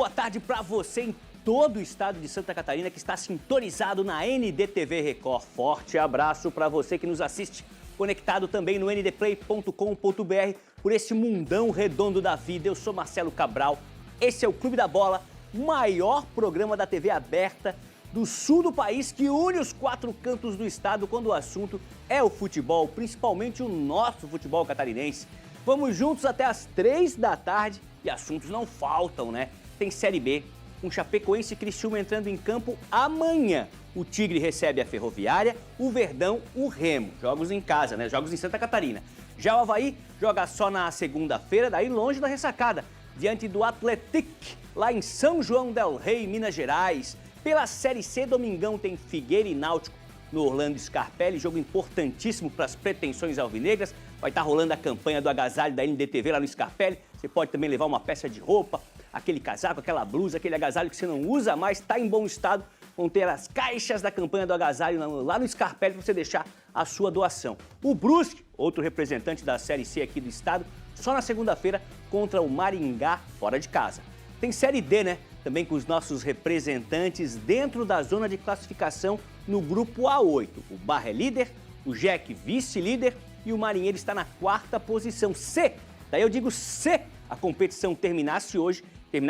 boa tarde para você em todo o estado de Santa Catarina que está sintonizado na NDTV Record. Forte abraço para você que nos assiste, conectado também no ndplay.com.br por esse mundão redondo da vida. Eu sou Marcelo Cabral, esse é o Clube da Bola, maior programa da TV aberta do sul do país que une os quatro cantos do estado quando o assunto é o futebol, principalmente o nosso futebol catarinense. Vamos juntos até as 3 da tarde e assuntos não faltam, né? Tem Série B, com Chapecoense e Criciúma entrando em campo amanhã. O Tigre recebe a Ferroviária, o Verdão, o Remo. Jogos em casa, né? Jogos em Santa Catarina. Já o Avaí joga só na segunda-feira, daí longe da ressacada, diante do Atlético, lá em São João del Rei, Minas Gerais. Pela Série C, domingão tem Figueira e Náutico no Orlando Scarpelli, jogo importantíssimo para as pretensões alvinegras. Vai estar rolando a campanha do agasalho da NDTV lá no Scarpelli. Você pode também levar uma peça de roupa, aquele casaco, aquela blusa, aquele agasalho que você não usa mais, está em bom estado. Vão ter as caixas da campanha do agasalho lá no Scarpelli para você deixar a sua doação. O Brusque, outro representante da Série C aqui do estado, só na segunda-feira contra o Maringá, fora de casa. Tem Série D, né? Também com os nossos representantes dentro da zona de classificação no grupo A8. O Barra é líder, o Jack vice-líder e o Marinheiro está na 4ª posição. Se, daí eu digo se a competição terminasse hoje,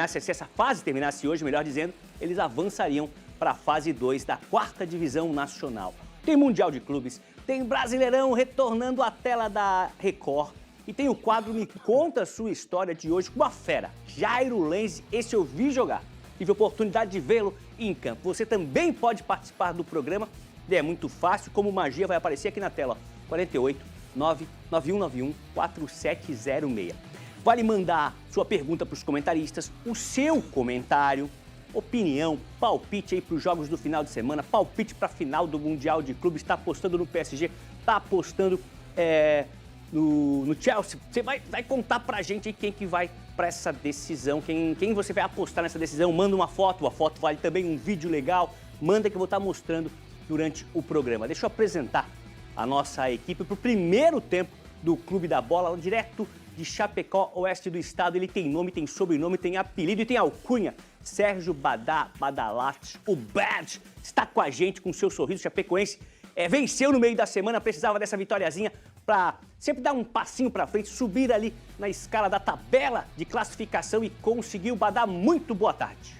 se essa fase terminasse hoje, melhor dizendo, eles avançariam para a fase 2 da 4ª Divisão Nacional. Tem Mundial de Clubes, tem Brasileirão retornando à tela da Record e tem o quadro Me Conta a Sua História de hoje com a fera, Jairo Lenzi. Esse eu vi jogar, tive a oportunidade de vê-lo em campo. Você também pode participar do programa, é muito fácil, como magia vai aparecer aqui na tela, 48 99191 4706. Vale mandar sua pergunta para os comentaristas, o seu comentário, opinião, palpite aí para os jogos do final de semana, palpite para a final do Mundial de Clubes, está apostando no PSG, está apostando no Chelsea. Você vai contar pra gente aí quem que vai para essa decisão, quem você vai apostar nessa decisão. Manda uma foto, a foto vale também um vídeo legal, manda que eu vou estar mostrando durante o programa. Deixa eu apresentar a nossa equipe para o primeiro tempo do Clube da Bola, direto de Chapecó, oeste do estado. Ele tem nome, tem sobrenome, tem apelido e tem alcunha. Sérgio Badalati, o Bad, está com a gente com seu sorriso chapecoense. Venceu no meio da semana, precisava dessa vitóriazinha para sempre dar um passinho para frente, subir ali na escala da tabela de classificação e conseguiu. Badá, muito boa tarde.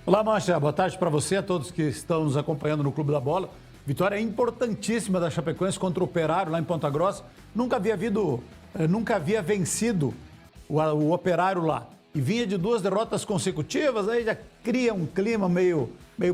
Olá, Mancha, boa tarde para você, a todos que estão nos acompanhando no Clube da Bola. Vitória importantíssima da Chapecoense contra o Operário lá em Ponta Grossa. Nunca havia vencido o Operário lá. E vinha de 2 derrotas consecutivas, aí já cria um clima meio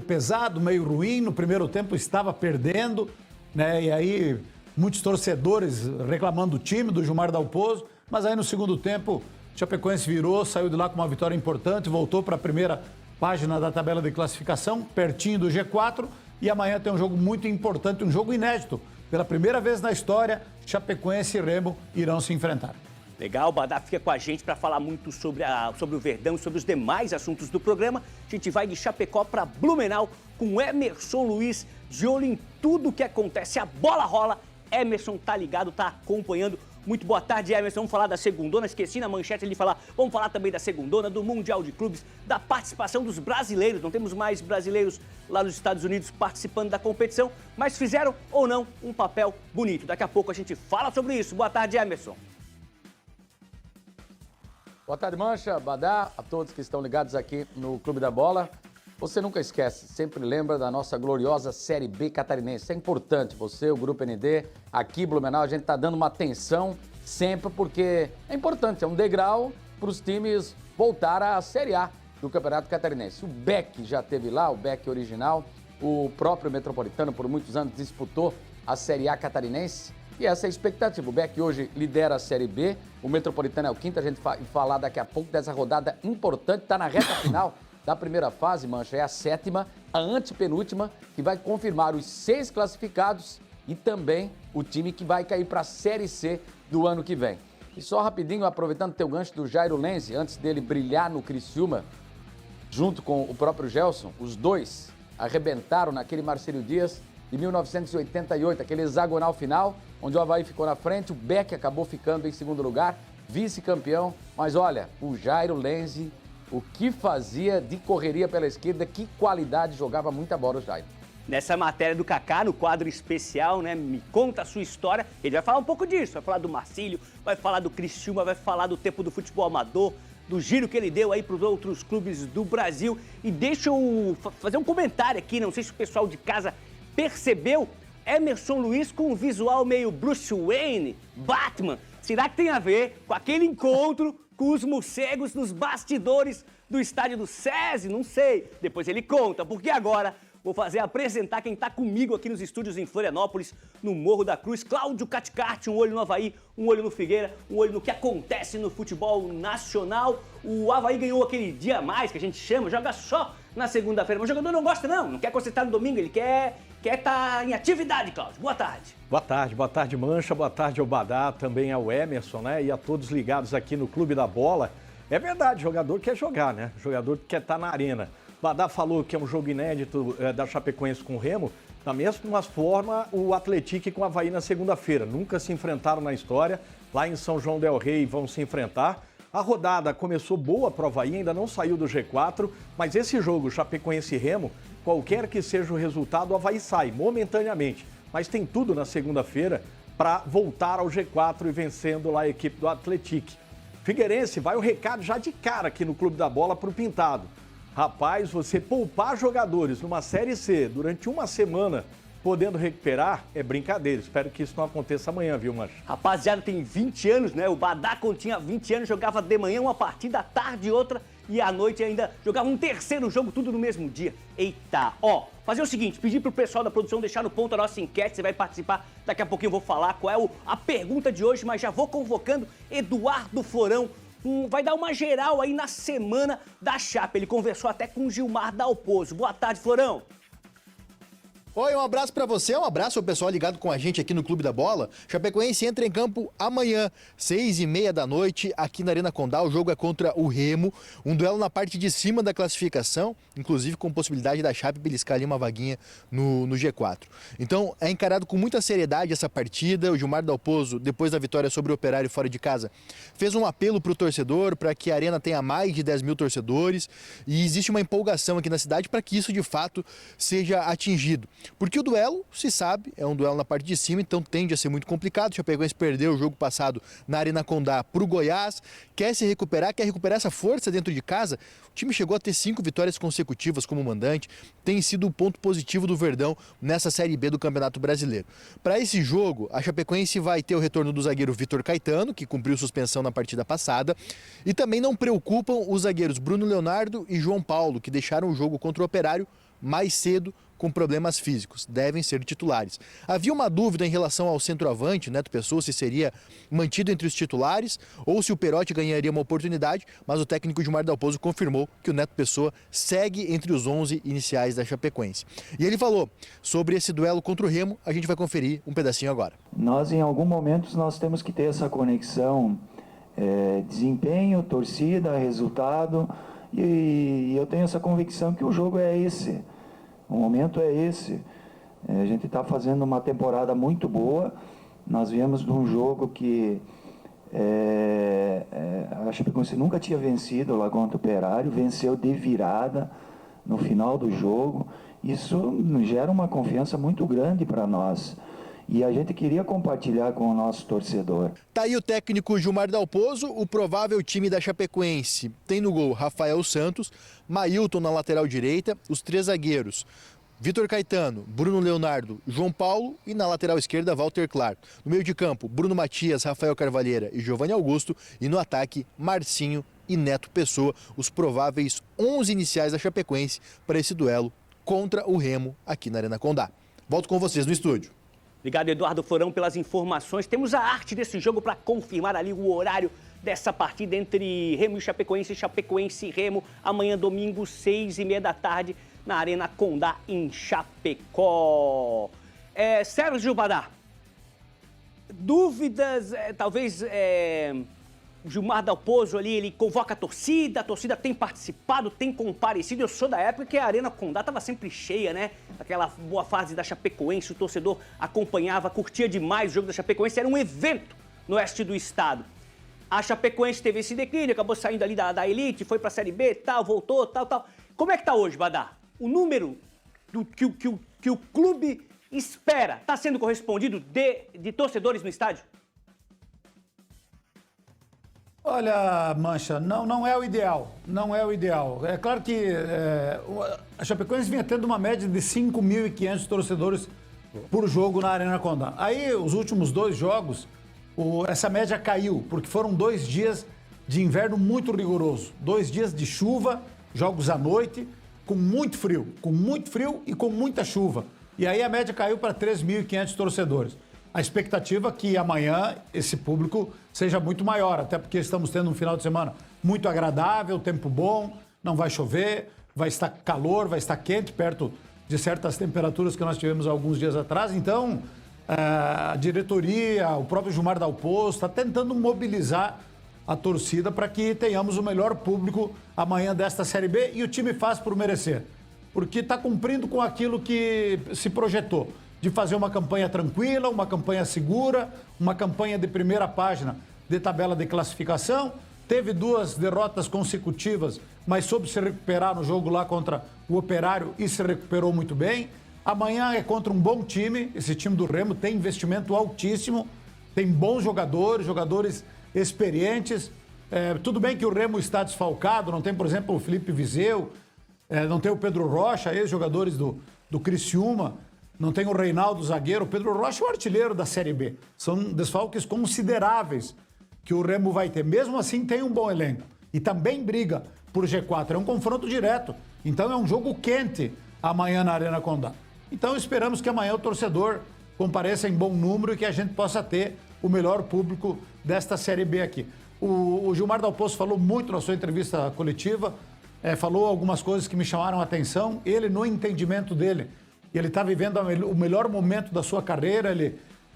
pesado, meio ruim. No primeiro tempo estava perdendo, né? E aí muitos torcedores reclamando do time, do Gilmar Dalpozo. Mas aí no segundo tempo, Chapecoense virou, saiu de lá com uma vitória importante, voltou para a primeira página da tabela de classificação, pertinho do G4. E amanhã tem um jogo muito importante, um jogo inédito. Pela primeira vez na história, Chapecoense e Remo irão se enfrentar. Legal, o Badá fica com a gente para falar muito sobre o Verdão e sobre os demais assuntos do programa. A gente vai de Chapecó para Blumenau com Emerson Luiz, de olho em tudo que acontece. A bola rola, Emerson tá ligado, tá acompanhando. Muito boa tarde, Emerson. Vamos falar da segundona, esqueci na manchete de falar. Vamos falar também da segundona, do Mundial de Clubes, da participação dos brasileiros. Não temos mais brasileiros lá nos Estados Unidos participando da competição, mas fizeram ou não um papel bonito. Daqui a pouco a gente fala sobre isso. Boa tarde, Emerson. Boa tarde, Mancha, Badá, a todos que estão ligados aqui no Clube da Bola. Você nunca esquece, sempre lembra da nossa gloriosa Série B catarinense. Isso é importante, você, o Grupo ND, aqui Blumenau, a gente está dando uma atenção sempre porque é importante, é um degrau para os times voltar à Série A do Campeonato Catarinense. O Beck já esteve lá, o Beck original, o próprio Metropolitano por muitos anos disputou a Série A catarinense. E essa é a expectativa. O Beck hoje lidera a Série B, o Metropolitano é o quinto, a gente vai falar daqui a pouco dessa rodada importante, está na reta final da primeira fase, Mancha, é a 7ª, a antepenúltima, que vai confirmar os 6 classificados e também o time que vai cair para a Série C do ano que vem. E só rapidinho, aproveitando o teu gancho do Jairo Lenzi, antes dele brilhar no Criciúma, junto com o próprio Gelson, os dois arrebentaram naquele Marcílio Dias de 1988, aquele hexagonal final, onde o Avaí ficou na frente, o Beck acabou ficando em segundo lugar, vice-campeão. Mas olha, o Jairo Lenzi, o que fazia de correria pela esquerda, que qualidade, jogava muita bola o Jairo. Nessa matéria do Kaká, no quadro especial, né, Me Conta a Sua História, ele vai falar um pouco disso, vai falar do Marcílio, vai falar do Criciúma, vai falar do tempo do futebol amador, do giro que ele deu aí para os outros clubes do Brasil. E deixa eu fazer um comentário aqui, não sei se o pessoal de casa percebeu, Emerson Luiz com um visual meio Bruce Wayne, Batman. Será que tem a ver com aquele encontro com os morcegos nos bastidores do estádio do SESI? Não sei, depois ele conta, porque agora vou apresentar quem está comigo aqui nos estúdios em Florianópolis, no Morro da Cruz. Cláudio Caticarte, um olho no Avaí, um olho no Figueira, um olho no que acontece no futebol nacional. O Avaí ganhou aquele dia a mais, que a gente chama, joga só na segunda-feira. Mas o jogador não gosta não quer consertar no domingo, ele quer estar em atividade, Cláudio. Boa tarde. Boa tarde, Mancha, boa tarde ao Badá, também ao Emerson, né? E a todos ligados aqui no Clube da Bola. É verdade, jogador quer jogar, né? Jogador quer estar na arena. Badá falou que é um jogo inédito da Chapecoense com o Remo. Da mesma forma, o Atlético com o Avaí na segunda-feira. Nunca se enfrentaram na história. Lá em São João del Rei vão se enfrentar. A rodada começou boa para o Avaí, ainda não saiu do G4. Mas esse jogo, Chapecoense e Remo, qualquer que seja o resultado, o Avaí sai momentaneamente. Mas tem tudo na segunda-feira para voltar ao G4 e vencendo lá a equipe do Atlético. Figueirense, vai o recado já de cara aqui no Clube da Bola para o Pintado. Rapaz, você poupar jogadores numa Série C durante uma semana, podendo recuperar, é brincadeira. Espero que isso não aconteça amanhã, viu, Mancha? Rapaziada, tem 20 anos, né? O Badá, quando tinha 20 anos, jogava de manhã uma partida, à tarde outra, e à noite ainda jogava um terceiro jogo, tudo no mesmo dia. Eita, ó, fazer o seguinte, pedir pro pessoal da produção deixar no ponto a nossa enquete, você vai participar, daqui a pouquinho eu vou falar qual é a pergunta de hoje, mas já vou convocando Eduardo Florão. Vai dar uma geral aí na semana da Chape. Ele conversou até com o Gilmar Dalpozo. Boa tarde, Florão. Oi, um abraço pra você, um abraço ao pessoal ligado com a gente aqui no Clube da Bola. Chapecoense entra em campo amanhã, 6h30 da noite, aqui na Arena Condá. O jogo é contra o Remo, um duelo na parte de cima da classificação, inclusive com possibilidade da Chape beliscar ali uma vaguinha no G4. Então, é encarado com muita seriedade essa partida. O Gilmar Dalpozo, depois da vitória sobre o Operário fora de casa, fez um apelo pro torcedor, para que a Arena tenha mais de 10 mil torcedores, e existe uma empolgação aqui na cidade para que isso, de fato, seja atingido. Porque o duelo, se sabe, é um duelo na parte de cima, então tende a ser muito complicado. O Chapecoense perdeu o jogo passado na Arena Condá para o Goiás, quer se recuperar, quer recuperar essa força dentro de casa. O time chegou a ter 5 vitórias consecutivas como mandante, tem sido o ponto positivo do Verdão nessa Série B do Campeonato Brasileiro. Para esse jogo, a Chapecoense vai ter o retorno do zagueiro Vitor Caetano, que cumpriu suspensão na partida passada, e também não preocupam os zagueiros Bruno Leonardo e João Paulo, que deixaram o jogo contra o Operário mais cedo com problemas físicos, devem ser titulares. Havia uma dúvida em relação ao centroavante, Neto Pessoa, se seria mantido entre os titulares ou se o Perotti ganharia uma oportunidade, mas o técnico Gilmar Dalpozo confirmou que o Neto Pessoa segue entre os 11 iniciais da Chapecoense. E ele falou sobre esse duelo contra o Remo, a gente vai conferir um pedacinho agora. Nós, em algum momento, nós temos que ter essa conexão, desempenho, torcida, resultado, e eu tenho essa convicção que o jogo é esse. O momento é esse. A gente está fazendo uma temporada muito boa. Nós viemos de um jogo que a Chapecoense nunca tinha vencido lá contra o Operário, venceu de virada no final do jogo. Isso gera uma confiança muito grande para nós. E a gente queria compartilhar com o nosso torcedor. Tá aí o técnico Gilmar Dalpozo, o provável time da Chapecoense. Tem no gol Rafael Santos, Mailton na lateral direita, os 3 zagueiros, Vitor Caetano, Bruno Leonardo, João Paulo e na lateral esquerda Walter Clark. No meio de campo, Bruno Matias, Rafael Carvalheira e Giovanni Augusto. E no ataque, Marcinho e Neto Pessoa, os prováveis 11 iniciais da Chapecoense para esse duelo contra o Remo aqui na Arena Condá. Volto com vocês no estúdio. Obrigado, Eduardo Florão, pelas informações. Temos a arte desse jogo para confirmar ali o horário dessa partida entre Remo e Chapecoense e Remo. Amanhã, domingo, 6h30 da tarde, na Arena Condá, em Chapecó. Sérgio Badá, dúvidas, talvez Gilmar Dalpozo ali, ele convoca a torcida tem participado, tem comparecido. Eu sou da época que a Arena Condá estava sempre cheia, né? Aquela boa fase da Chapecoense, o torcedor acompanhava, curtia demais o jogo da Chapecoense, era um evento no oeste do estado. A Chapecoense teve esse declínio, acabou saindo ali da elite, foi pra Série B, tal, voltou, tal. Como é que tá hoje, Badá? O número que o clube espera tá sendo correspondido de torcedores no estádio? Olha, Mancha, não é o ideal. Não é o ideal. É claro que a Chapecoense vinha tendo uma média de 5.500 torcedores por jogo na Arena Condá. Aí, os últimos 2 jogos, essa média caiu, porque foram 2 dias de inverno muito rigoroso. 2 dias de chuva, jogos à noite, com muito frio e com muita chuva. E aí a média caiu para 3.500 torcedores. A expectativa é que amanhã esse público seja muito maior, até porque estamos tendo um final de semana muito agradável, tempo bom, não vai chover, vai estar calor, vai estar quente, perto de certas temperaturas que nós tivemos alguns dias atrás. Então, a diretoria, o próprio Gilmar Dalpozo está tentando mobilizar a torcida para que tenhamos o melhor público amanhã desta Série B, e o time faz por merecer, porque está cumprindo com aquilo que se projetou, de fazer uma campanha tranquila, uma campanha segura, uma campanha de primeira página de tabela de classificação. Teve 2 derrotas consecutivas, mas soube se recuperar no jogo lá contra o Operário e se recuperou muito bem. Amanhã é contra um bom time, esse time do Remo tem investimento altíssimo, tem bons jogadores experientes. Tudo bem que o Remo está desfalcado, não tem, por exemplo, o Felipe Viseu, não tem o Pedro Rocha, ex-jogadores do Criciúma, não tem o Reinaldo zagueiro, o Pedro Rocha é o artilheiro da Série B. São desfalques consideráveis que o Remo vai ter. Mesmo assim, tem um bom elenco e também briga por G4. É um confronto direto, então é um jogo quente amanhã na Arena Condá. Então esperamos que amanhã o torcedor compareça em bom número e que a gente possa ter o melhor público desta Série B aqui. O Gilmar Dalpozo falou muito na sua entrevista coletiva, falou algumas coisas que me chamaram a atenção. Ele, no entendimento dele, ele está vivendo o melhor momento da sua carreira,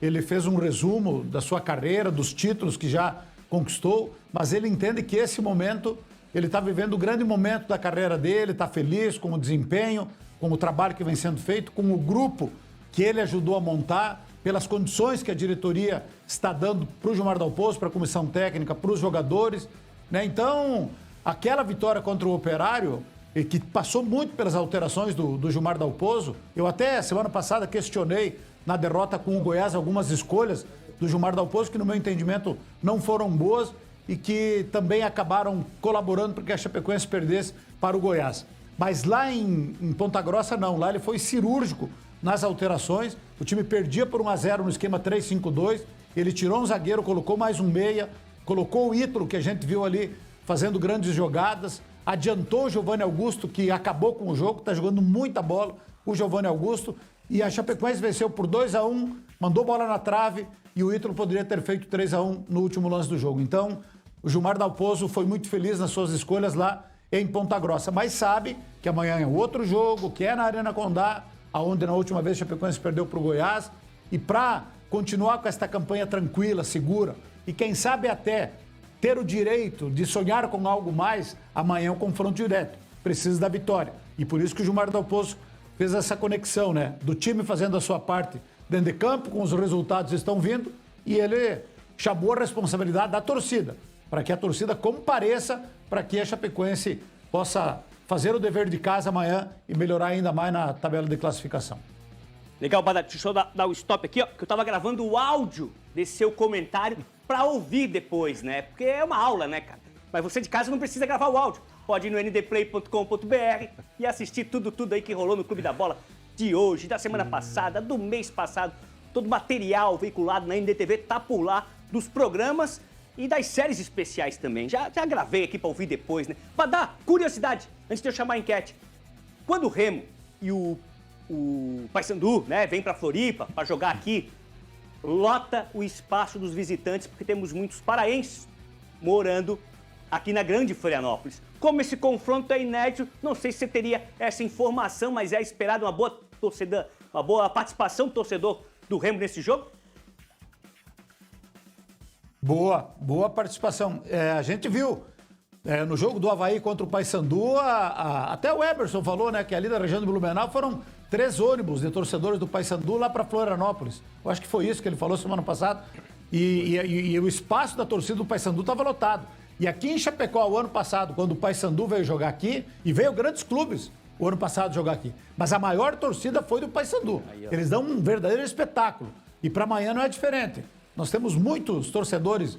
ele fez um resumo da sua carreira, dos títulos que já conquistou, mas ele entende que esse momento, ele está vivendo o grande momento da carreira dele, está feliz com o desempenho, com o trabalho que vem sendo feito, com o grupo que ele ajudou a montar, pelas condições que a diretoria está dando para o Gilmar Dalpozo, para a comissão técnica, para os jogadores, né? Então, aquela vitória contra o Operário, que passou muito pelas alterações do Gilmar Dalpozo, eu até semana passada questionei na derrota com o Goiás algumas escolhas do Gilmar Dalpozo que, no meu entendimento, não foram boas e que também acabaram colaborando para que a Chapecoense perdesse para o Goiás. Mas lá em Ponta Grossa, não. Lá ele foi cirúrgico nas alterações. O time perdia por 1-0 no esquema 3-5-2. Ele tirou um zagueiro, colocou mais um meia, colocou o Ítalo, que a gente viu ali fazendo grandes jogadas, adiantou o Giovanni Augusto, que acabou com o jogo, está jogando muita bola, o Giovanni Augusto, e a Chapecoense venceu por 2-1, mandou bola na trave, e o Ítalo poderia ter feito 3-1 no último lance do jogo. Então, o Gilmar Dalpozo foi muito feliz nas suas escolhas lá em Ponta Grossa, mas sabe que amanhã é outro jogo, que é na Arena Condá, aonde na última vez a Chapecoense perdeu para o Goiás, e para continuar com esta campanha tranquila, segura, e quem sabe até ter o direito de sonhar com algo mais, amanhã é um confronto direto. Precisa da vitória. E por isso que o Gilmar Dalpozo fez essa conexão, né? Do time fazendo a sua parte dentro de campo, com os resultados estão vindo, e ele chamou a responsabilidade da torcida, para que a torcida compareça, para que a Chapecoense possa fazer o dever de casa amanhã e melhorar ainda mais na tabela de classificação. Legal, Badá, deixa eu dar o stop aqui, ó, que eu tava gravando o áudio desse seu comentário para ouvir depois, né? Porque é uma aula, né, cara? Mas você de casa não precisa gravar o áudio. Pode ir no ndplay.com.br e assistir tudo aí que rolou no Clube da Bola de hoje, da semana passada, do mês passado. Todo o material veiculado na NDTV tá por lá, dos programas e das séries especiais também. Já gravei aqui para ouvir depois, né? Badá, curiosidade, antes de eu chamar a enquete. Quando o Remo e o Paysandu, né, vem para Floripa para jogar aqui, lota o espaço dos visitantes, porque temos muitos paraenses morando aqui na Grande Florianópolis. Como esse confronto é inédito, não sei se você teria essa informação, mas é esperado uma boa torcida, uma boa participação do torcedor do Remo nesse jogo? Boa participação. A gente viu no jogo do Avaí contra o Paysandu, até o Emerson falou, né, que ali da região do Blumenau foram 3 ônibus de torcedores do Paysandu lá para Florianópolis. Eu acho que foi isso que ele falou semana passada. E o espaço da torcida do Paysandu estava lotado. E aqui em Chapecó, o ano passado, quando o Paysandu veio jogar aqui, e veio grandes clubes o ano passado jogar aqui, mas a maior torcida foi do Paysandu. Eles dão um verdadeiro espetáculo. E para amanhã não é diferente. Nós temos muitos torcedores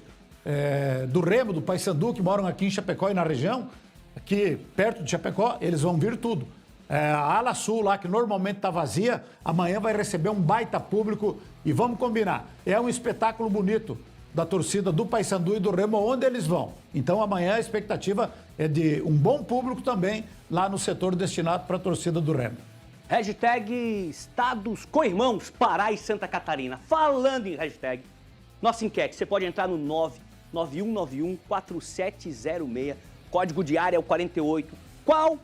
do Remo, do Paysandu, que moram aqui em Chapecó e na região, aqui perto de Chapecó, eles vão vir tudo. A Ala Sul lá, que normalmente está vazia, amanhã vai receber um baita público e vamos combinar. É um espetáculo bonito da torcida do Paysandu e do Remo, onde eles vão. Então amanhã a expectativa é de um bom público também lá no setor destinado para a torcida do Remo. Hashtag Estados Co-Irmãos, Pará e Santa Catarina. Falando em hashtag, nossa enquete, você pode entrar no 991914706, código de área é o 48. Qual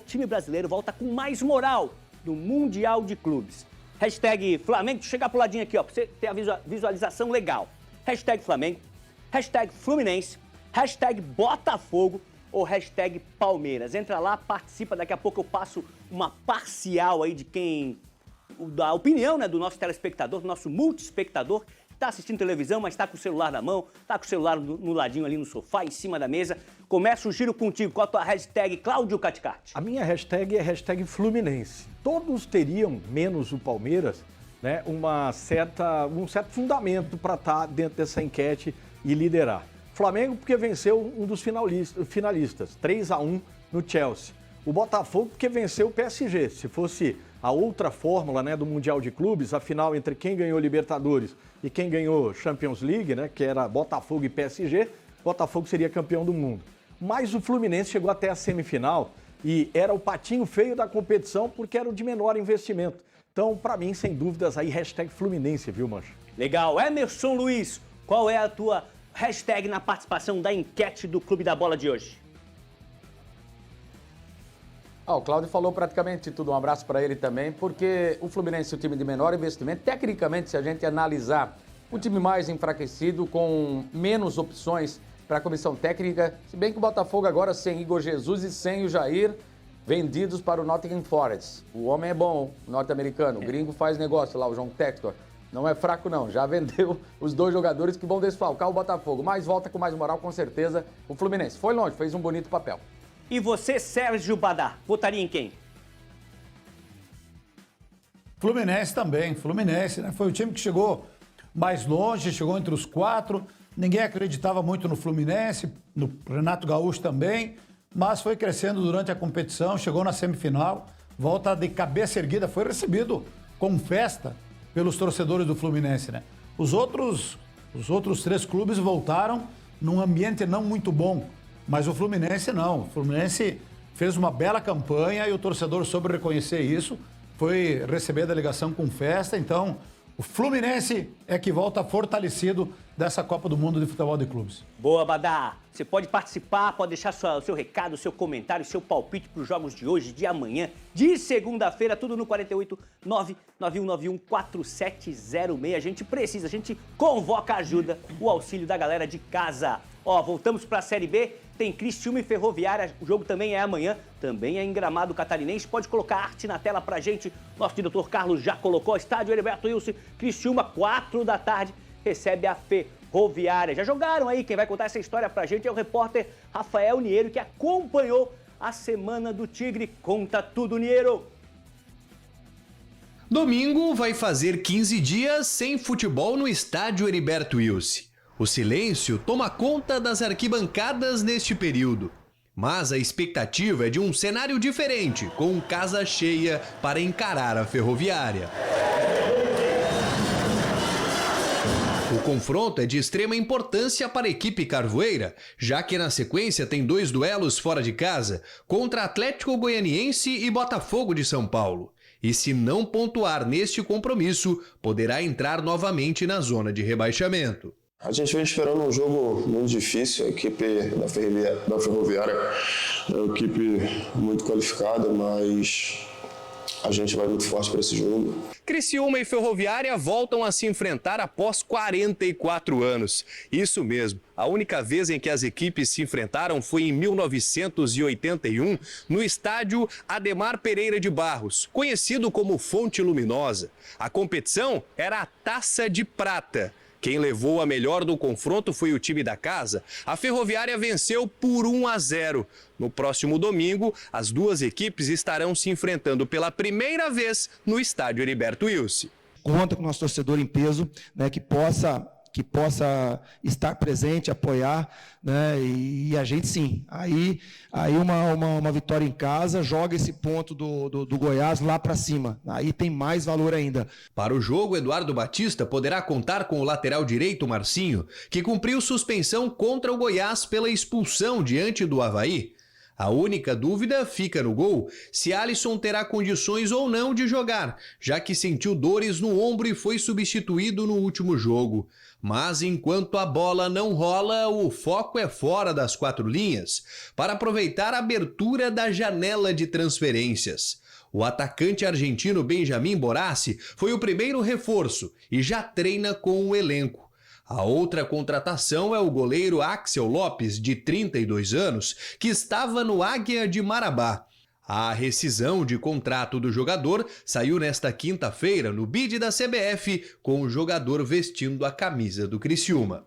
time brasileiro volta com mais moral no Mundial de Clubes? Hashtag Flamengo, chegar pro ladinho aqui, ó, pra você ter a visualização legal. Hashtag Flamengo, hashtag Fluminense, hashtag Botafogo ou hashtag Palmeiras. Entra lá, participa, daqui a pouco eu passo uma parcial aí da opinião, né, do nosso telespectador, do nosso multiespectador, que está assistindo televisão, mas está com o celular na mão, está com o celular no ladinho ali no sofá, em cima da mesa. Começa o giro contigo. Qual a tua hashtag, Cláudio Caticati? A minha hashtag é hashtag Fluminense. Todos teriam, menos o Palmeiras, né, um certo fundamento para estar dentro dessa enquete e liderar. Flamengo porque venceu um dos finalistas, 3-1 no Chelsea. O Botafogo porque venceu o PSG. Se fosse a outra fórmula, né, do Mundial de Clubes, a final entre quem ganhou Libertadores e quem ganhou Champions League, né, que era Botafogo e PSG, Botafogo seria campeão do mundo. Mas o Fluminense chegou até a semifinal e era o patinho feio da competição porque era o de menor investimento. Então, para mim, sem dúvidas, aí hashtag Fluminense, viu, Mancha? Legal. Emerson Luiz, qual é a tua hashtag na participação da enquete do Clube da Bola de hoje? O Cláudio falou praticamente tudo, um abraço para ele também, porque o Fluminense é o time de menor investimento. Tecnicamente, se a gente analisar, o time mais enfraquecido, com menos opções para a comissão técnica, se bem que o Botafogo agora sem Igor Jesus e sem o Jair, vendidos para o Nottingham Forest. O homem é bom, norte-americano, o gringo faz negócio lá, o João Textor. Não é fraco não, já vendeu os dois jogadores que vão desfalcar o Botafogo, mas volta com mais moral com certeza o Fluminense. Foi longe, fez um bonito papel. E você, Sérgio Badá, votaria em quem? Fluminense também, Fluminense, né? Foi o time que chegou mais longe, chegou entre os 4. Ninguém acreditava muito no Fluminense, no Renato Gaúcho também, mas foi crescendo durante a competição, chegou na semifinal, volta de cabeça erguida, foi recebido com festa pelos torcedores do Fluminense, né? Os outros 3 clubes voltaram num ambiente não muito bom, mas o Fluminense não. O Fluminense fez uma bela campanha e o torcedor soube reconhecer isso, foi receber a delegação com festa, então o Fluminense é que volta fortalecido dessa Copa do Mundo de Futebol de Clubes. Boa, Badá. Você pode participar, pode deixar o seu recado, o seu comentário, o seu palpite para os jogos de hoje, de amanhã, de segunda-feira, tudo no 48991914706. A gente precisa, a gente convoca a ajuda, o auxílio da galera de casa. Ó, voltamos para a Série B, tem Criciúma e Ferroviária, o jogo também é amanhã, também é em Gramado Catarinense. Pode colocar arte na tela pra gente, nosso diretor Carlos já colocou, estádio Heriberto Wilson, Criciúma, 4 da tarde, recebe a Ferroviária. Já jogaram aí, quem vai contar essa história pra gente é o repórter Rafael Niero, que acompanhou a Semana do Tigre. Conta tudo, Niero! Domingo vai fazer 15 dias sem futebol no estádio Heriberto Wilson. O silêncio toma conta das arquibancadas neste período. Mas a expectativa é de um cenário diferente, com casa cheia para encarar a Ferroviária. O confronto é de extrema importância para a equipe carvoeira, já que na sequência tem 2 duelos fora de casa, contra Atlético Goianiense e Botafogo de São Paulo. E se não pontuar neste compromisso, poderá entrar novamente na zona de rebaixamento. A gente vem esperando um jogo muito difícil, a equipe da Ferroviária é uma equipe muito qualificada, mas A gente vai muito forte para esse jogo. Criciúma e Ferroviária voltam a se enfrentar após 44 anos. Isso mesmo, a única vez em que as equipes se enfrentaram foi em 1981, no estádio Ademar Pereira de Barros, conhecido como Fonte Luminosa. A competição era a Taça de Prata. Quem levou a melhor do confronto foi o time da casa. A Ferroviária venceu por 1-0. No próximo domingo, as duas equipes estarão se enfrentando pela primeira vez no estádio Heriberto Wilson. Conta com o nosso torcedor em peso, né, que possa estar presente, apoiar, né, e a gente sim. Aí uma vitória em casa joga esse ponto do Goiás lá para cima. Aí tem mais valor ainda. Para o jogo, Eduardo Batista poderá contar com o lateral direito Marcinho, que cumpriu suspensão contra o Goiás pela expulsão diante do Avaí. A única dúvida fica no gol se Alisson terá condições ou não de jogar, já que sentiu dores no ombro e foi substituído no último jogo. Mas enquanto a bola não rola, o foco é fora das quatro linhas, para aproveitar a abertura da janela de transferências. O atacante argentino Benjamin Borassi foi o primeiro reforço e já treina com o elenco. A outra contratação é o goleiro Axel Lopes, de 32 anos, que estava no Águia de Marabá. A rescisão de contrato do jogador saiu nesta quinta-feira no bid da CBF, com o jogador vestindo a camisa do Criciúma.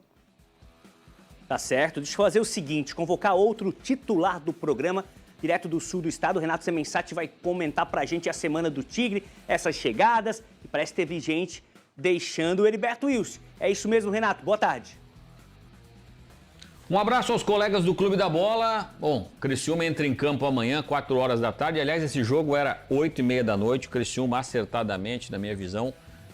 Tá certo. Deixa eu fazer o seguinte, convocar outro titular do programa, direto do sul do estado. O Renato Semensati vai comentar pra gente a Semana do Tigre, essas chegadas, e parece que teve gente deixando o Heriberto Wilson. É isso mesmo, Renato. Boa tarde. Um abraço aos colegas do Clube da Bola. Bom, Criciúma entra em campo amanhã, 4 horas da tarde. Aliás, esse jogo era 8h30 da noite. O Criciúma, acertadamente, na minha visão,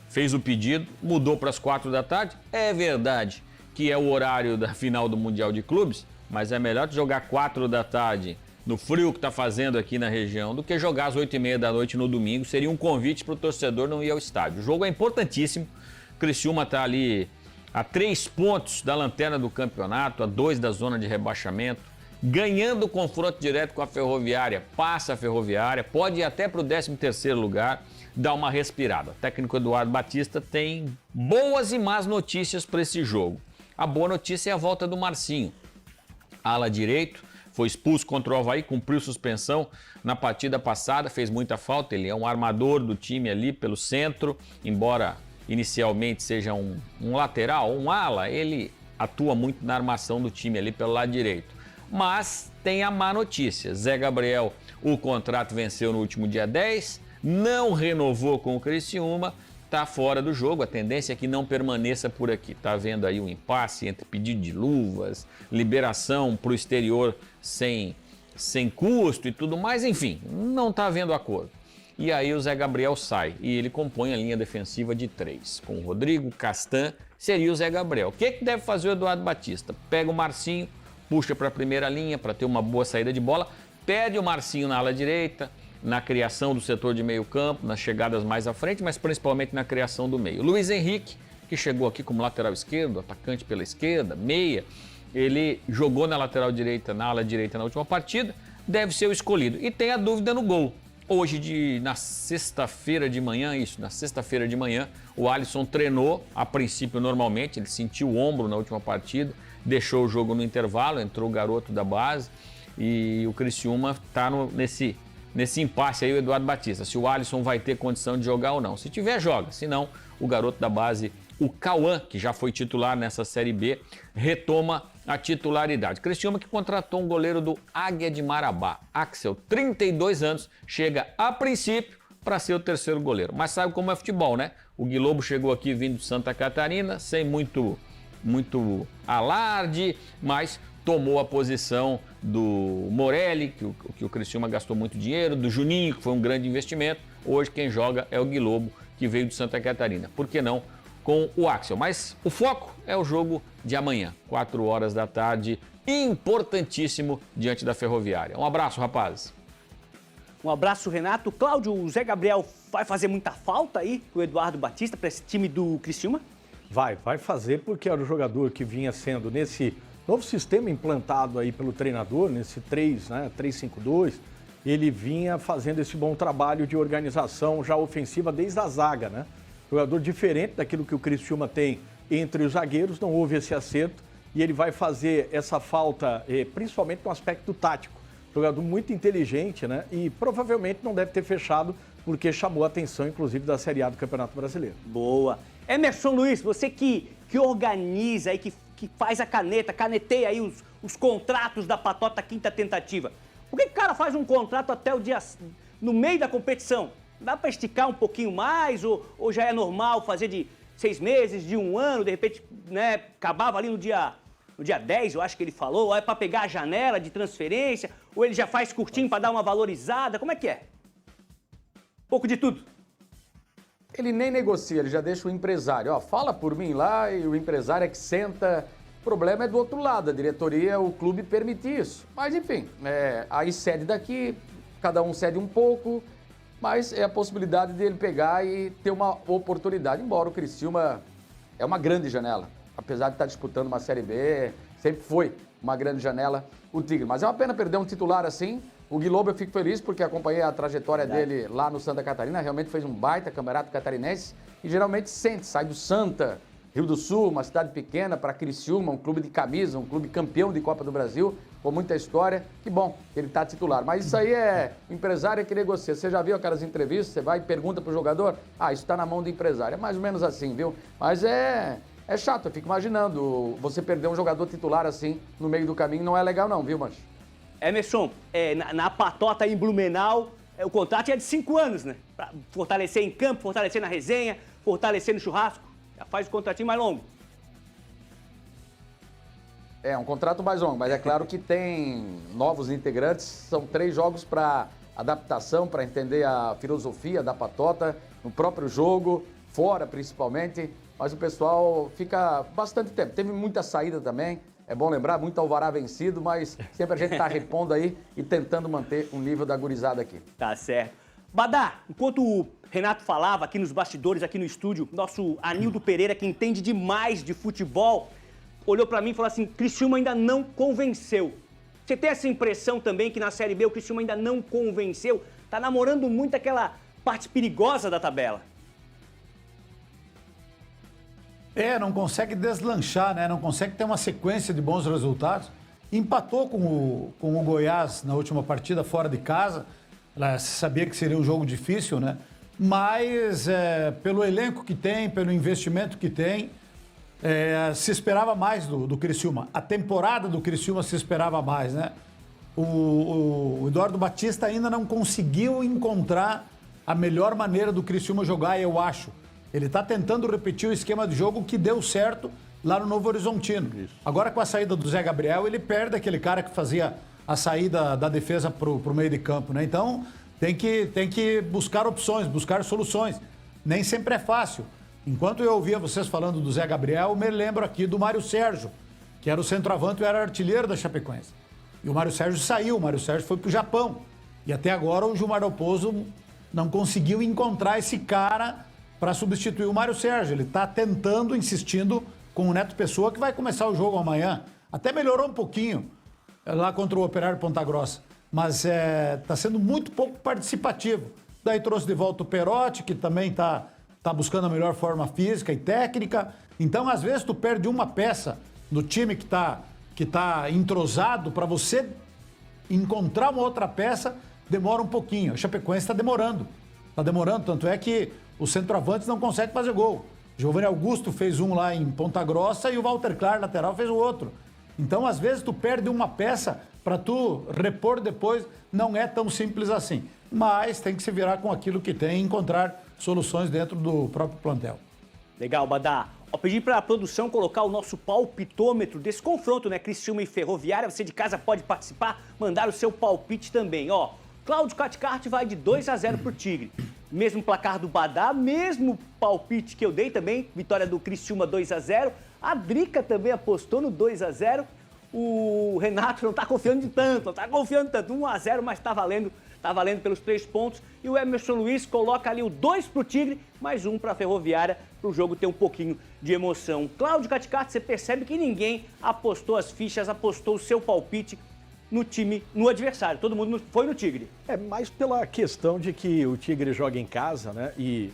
fez o pedido, mudou para as 4 da tarde. É verdade que é o horário da final do Mundial de Clubes, mas é melhor jogar 4 da tarde no frio que está fazendo aqui na região do que jogar às 8h30 da noite no domingo. Seria um convite para o torcedor não ir ao estádio. O jogo é importantíssimo. O Criciúma está ali a 3 pontos da lanterna do campeonato, a 2 da zona de rebaixamento, ganhando o confronto direto com a Ferroviária, passa a Ferroviária, pode ir até para o 13º lugar, dá uma respirada. O técnico Eduardo Batista tem boas e más notícias para esse jogo. A boa notícia é a volta do Marcinho, ala direito, foi expulso contra o Avaí, cumpriu suspensão na partida passada, fez muita falta, ele é um armador do time ali pelo centro, embora inicialmente seja um lateral, um ala, ele atua muito na armação do time ali pelo lado direito. Mas tem a má notícia, Zé Gabriel, o contrato venceu no último dia 10, não renovou com o Criciúma, está fora do jogo, a tendência é que não permaneça por aqui. Está havendo aí um impasse entre pedido de luvas, liberação para o exterior sem custo e tudo mais, enfim, não está havendo acordo. E aí o Zé Gabriel sai e ele compõe a linha defensiva de 3. Com o Rodrigo, Castan, seria o Zé Gabriel. O que deve fazer o Eduardo Batista? Pega o Marcinho, puxa para a primeira linha para ter uma boa saída de bola, pede o Marcinho na ala direita, na criação do setor de meio campo, nas chegadas mais à frente, mas principalmente na criação do meio. Luiz Henrique, que chegou aqui como lateral esquerdo, atacante pela esquerda, meia, ele jogou na lateral direita, na ala direita na última partida, deve ser o escolhido. E tem a dúvida no gol. Hoje, na sexta-feira de manhã, o Alisson treinou, a princípio normalmente, ele sentiu o ombro na última partida, deixou o jogo no intervalo, entrou o garoto da base e o Criciúma está nesse impasse aí, o Eduardo Batista, se o Alisson vai ter condição de jogar ou não. Se tiver, joga, se não, o garoto da base, o Cauã, que já foi titular nessa Série B, retoma a titularidade. Criciúma que contratou um goleiro do Águia de Marabá, Axel, 32 anos, chega a princípio para ser o terceiro goleiro. Mas sabe como é futebol, né? O Guilobo chegou aqui vindo de Santa Catarina, sem muito alarde, mas tomou a posição do Morelli, que o Criciúma gastou muito dinheiro, do Juninho, que foi um grande investimento. Hoje quem joga é o Guilobo, que veio de Santa Catarina. Por que não com o Axel? Mas o foco é o jogo de amanhã, 4 horas da tarde, importantíssimo diante da Ferroviária. Um abraço, rapazes. Um abraço, Renato. Cláudio, o Zé Gabriel vai fazer muita falta aí, o Eduardo Batista, para esse time do Criciúma? Vai fazer, porque era o jogador que vinha sendo nesse novo sistema implantado aí pelo treinador, nesse 3, né, 3-5-2, ele vinha fazendo esse bom trabalho de organização já ofensiva desde a zaga, né? Jogador diferente daquilo que o Criciúma tem entre os zagueiros, não houve esse acerto e ele vai fazer essa falta, principalmente no aspecto tático. Jogador muito inteligente, né? E provavelmente não deve ter fechado porque chamou a atenção, inclusive, da Série A do Campeonato Brasileiro. Boa. Emerson Luiz, você que organiza e que faz a caneteia aí os contratos da Patota Quinta Tentativa. Por que o cara faz um contrato até o dia, no meio da competição? Dá para esticar um pouquinho mais ou já é normal fazer de 6 meses, de 1 ano, de repente, né, acabava ali no dia 10, eu acho que ele falou, ou é para pegar a janela de transferência, ou ele já faz curtinho para dar uma valorizada, como é que é? Um pouco de tudo. Ele nem negocia, ele já deixa o empresário. Ó, fala por mim lá e o empresário é que senta. O problema é do outro lado, a diretoria, o clube permite isso. Mas enfim, aí cede daqui, cada um cede um pouco, mas é a possibilidade dele pegar e ter uma oportunidade. Embora o Criciúma é uma grande janela, apesar de estar disputando uma Série B, sempre foi uma grande janela o Tigre. Mas é uma pena perder um titular assim. O Gui Lobo eu fico feliz porque acompanhei a trajetória dele lá no Santa Catarina, realmente fez um baita campeonato catarinense e geralmente sai do Santa, Rio do Sul, uma cidade pequena, para Criciúma, um clube de camisa, um clube campeão de Copa do Brasil, com muita história. Que bom que ele está titular. Mas isso aí o empresário que negocia. Você já viu aquelas entrevistas, você vai e pergunta pro jogador, isso está na mão do empresário. É mais ou menos assim, viu? Mas é chato, eu fico imaginando, você perder um jogador titular assim no meio do caminho não é legal não, viu, Mancho? Emerson, na Patota em Blumenau, o contrato é de 5 anos, né? Pra fortalecer em campo, fortalecer na resenha, fortalecer no churrasco. Já faz o contratinho mais longo. É um contrato mais longo, mas é claro que tem novos integrantes. São 3 jogos para adaptação, para entender a filosofia da Patota, no próprio jogo, fora principalmente. Mas o pessoal fica bastante tempo. Teve muita saída também. É bom lembrar, muito alvará vencido, mas sempre a gente está repondo aí e tentando manter o nível da gurizada aqui. Tá certo. Badá, enquanto o Renato falava aqui nos bastidores, aqui no estúdio, nosso Anildo Pereira, que entende demais de futebol, olhou para mim e falou assim, Criciúma ainda não convenceu. Você tem essa impressão também que na Série B o Criciúma ainda não convenceu? Tá namorando muito aquela parte perigosa da tabela. Não consegue deslanchar, né? Não consegue ter uma sequência de bons resultados. Empatou com o Goiás na última partida, fora de casa. Ela sabia que seria um jogo difícil, né? Mas pelo elenco que tem, pelo investimento que tem, se esperava mais do Criciúma. A temporada do Criciúma se esperava mais, né? O Eduardo Batista ainda não conseguiu encontrar a melhor maneira do Criciúma jogar, eu acho. Ele está tentando repetir o esquema de jogo que deu certo lá no Novo Horizontino. Isso. Agora, com a saída do Zé Gabriel, ele perde aquele cara que fazia a saída da defesa para o meio de campo, né? Então, tem que buscar opções, buscar soluções. Nem sempre é fácil. Enquanto eu ouvia vocês falando do Zé Gabriel, eu me lembro aqui do Mário Sérgio, que era o centroavante e era artilheiro da Chapecoense. E o Mário Sérgio saiu, o Mário Sérgio foi para o Japão. E até agora o Gilmar Dalpozo não conseguiu encontrar esse cara para substituir o Mário Sérgio. Ele está tentando, insistindo com o Neto Pessoa, que vai começar o jogo amanhã. Até melhorou um pouquinho lá contra o Operário Ponta Grossa. Mas está sendo muito pouco participativo. Daí trouxe de volta o Perotti, que também está buscando a melhor forma física e técnica. Então, às vezes, tu perde uma peça do time que tá entrosado, para você encontrar uma outra peça, demora um pouquinho. A Chapecoense está demorando. Está demorando, tanto é que os centroavantes não conseguem fazer gol. Giovanni Augusto fez um lá em Ponta Grossa e o Walter Clar, lateral, fez o outro. Então, às vezes, tu perde uma peça para tu repor depois. Não é tão simples assim. Mas tem que se virar com aquilo que tem e encontrar soluções dentro do próprio plantel. Legal, Badá. Ó, pedi para a produção colocar o nosso palpitômetro desse confronto, né? Criciúma e Ferroviária. Você de casa pode participar, mandar o seu palpite também. Ó, Cláudio Caticarte vai de 2-0 pro Tigre. Mesmo placar do Badá, mesmo palpite que eu dei também, vitória do Criciúma 2-0. A Drica também apostou no 2-0. O Renato não tá confiando de tanto, não tá confiando tanto. 1-0, mas tá valendo pelos 3 pontos. E o Emerson Luiz coloca ali o 2 pro Tigre, mais 1 pra Ferroviária, pro jogo ter um pouquinho de emoção. Cláudio Caticarte, você percebe que ninguém apostou as fichas, apostou o seu palpite no time, no adversário. Todo mundo foi no Tigre. É mais pela questão de que o Tigre joga em casa, né? E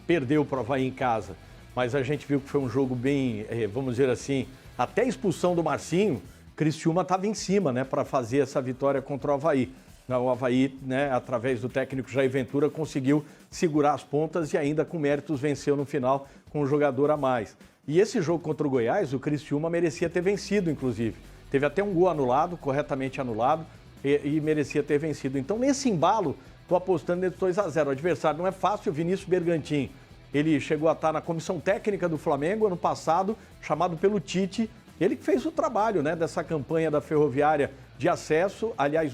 perdeu para o Avaí em casa. Mas a gente viu que foi um jogo bem, vamos dizer assim, até a expulsão do Marcinho, Criciúma estava em cima, né? Para fazer essa vitória contra o Avaí. O Avaí, né, através do técnico Jair Ventura, conseguiu segurar as pontas e ainda com méritos venceu no final com um jogador a mais. E esse jogo contra o Goiás, o Criciúma merecia ter vencido, inclusive. Teve até um gol anulado, corretamente anulado, e merecia ter vencido. Então, nesse embalo, estou apostando nesse 2-0. O adversário não é fácil, o Vinícius Bergantin. Ele chegou a estar na comissão técnica do Flamengo ano passado, chamado pelo Tite. Ele que fez o trabalho, né, dessa campanha da Ferroviária de acesso, aliás,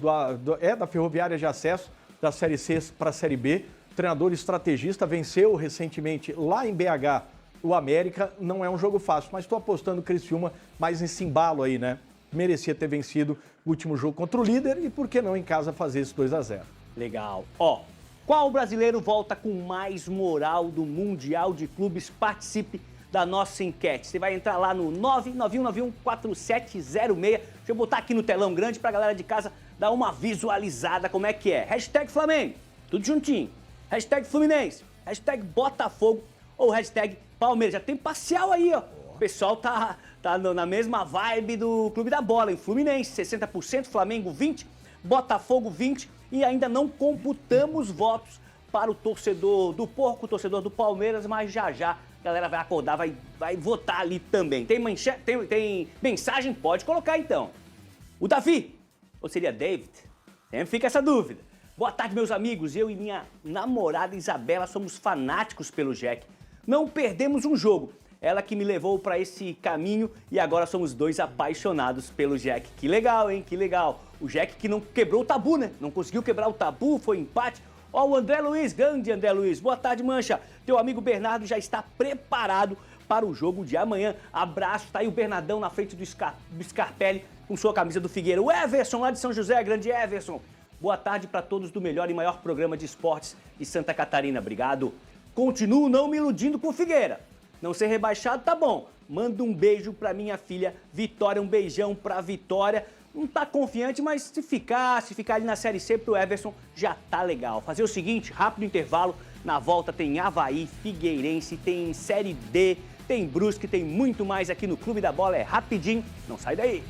da Ferroviária de acesso da Série C para a Série B. Treinador estrategista, venceu recentemente lá em BH o América. Não é um jogo fácil, mas estou apostando o Criciúma mais nesse embalo aí, né? Merecia ter vencido o último jogo contra o líder e por que não em casa fazer esse 2-0. Legal. Ó, qual brasileiro volta com mais moral do Mundial de Clubes? Participe da nossa enquete. Você vai entrar lá no 991914706. Deixa eu botar aqui no telão grande pra galera de casa dar uma visualizada como é que é. Hashtag Flamengo, tudo juntinho. Hashtag Fluminense, hashtag Botafogo ou hashtag Palmeiras. Já tem parcial aí, ó. O pessoal tá na mesma vibe do Clube da Bola, em Fluminense, 60%, Flamengo 20%, Botafogo 20% e ainda não computamos votos para o torcedor do Porco, o torcedor do Palmeiras, mas já a galera vai acordar, vai votar ali também. Tem mensagem? Pode colocar então. O Davi, ou seria David? Sempre fica essa dúvida. Boa tarde, meus amigos. Eu e minha namorada Isabela somos fanáticos pelo Jack. Não perdemos um jogo. Ela que me levou para esse caminho e agora somos dois apaixonados pelo Jack. Que legal, hein? Que legal. O Jack que não quebrou o tabu, né? Não conseguiu quebrar o tabu, foi empate. Ó, o André Luiz, grande André Luiz. Boa tarde, Mancha. Teu amigo Bernardo já está preparado para o jogo de amanhã. Abraço, tá aí o Bernardão na frente do Scarpelli com sua camisa do Figueira. O Everson lá de São José, grande Everson. Boa tarde para todos do melhor e maior programa de esportes de Santa Catarina. Obrigado. Continuo não me iludindo com o Figueira. Não ser rebaixado tá bom. Manda um beijo para minha filha Vitória, um beijão para Vitória. Não tá confiante, mas se ficar ali na Série C pro Everson, já tá legal. Fazer o seguinte, rápido intervalo, na volta tem Avaí, Figueirense, tem Série D, tem Brusque, tem muito mais aqui no Clube da Bola, é rapidinho, não sai daí.